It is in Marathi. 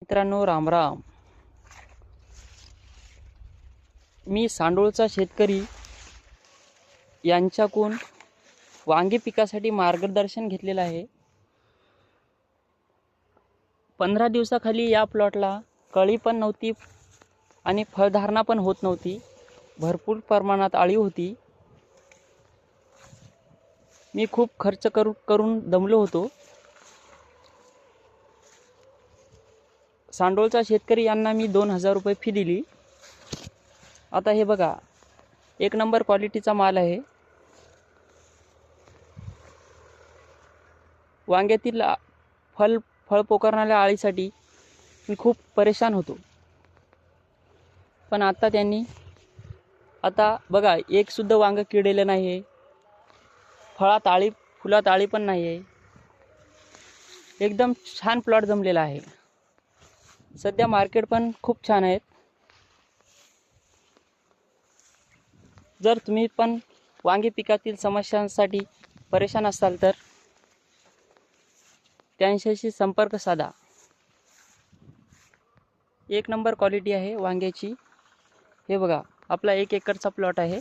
मित्रांनो, राम राम. मी सांडोळचा शेतकरी यांच्याकडून वांगी पिकासाठी मार्गदर्शन घेतलेलं आहे. 15 दिवसाखाली या प्लॉटला कळी पण नव्हती आणि फळधारणा पण होत नव्हती. भरपूर प्रमाणात आळी होती. मी खूप खर्च करून दमलो होतो. सांडोळचा शेतकरी यांना मी 2000 रुपये फी दिली. आता हे बघा, एक नंबर क्वालिटीचा माल आहे. वांग्यातील फळ पोखरणाऱ्या आळीसाठी मी खूप परेशान होतो. पण आता बघा, एक सुद्धा वांग किडलेलं नाही आहे. फुलात आळी पण नाही आहे. एकदम छान प्लॉट जमलेला आहे. सध्या मार्केट पण खूप छान आहेत. जर तुम्ही पण वांगी पिकातील समस्यांसाठी परेशान असाल तर त्यांच्याशी संपर्क साधा. एक नंबर क्वालिटी आहे वांग्याची. हे बघा, आपला 1 एकरचा प्लॉट आहे.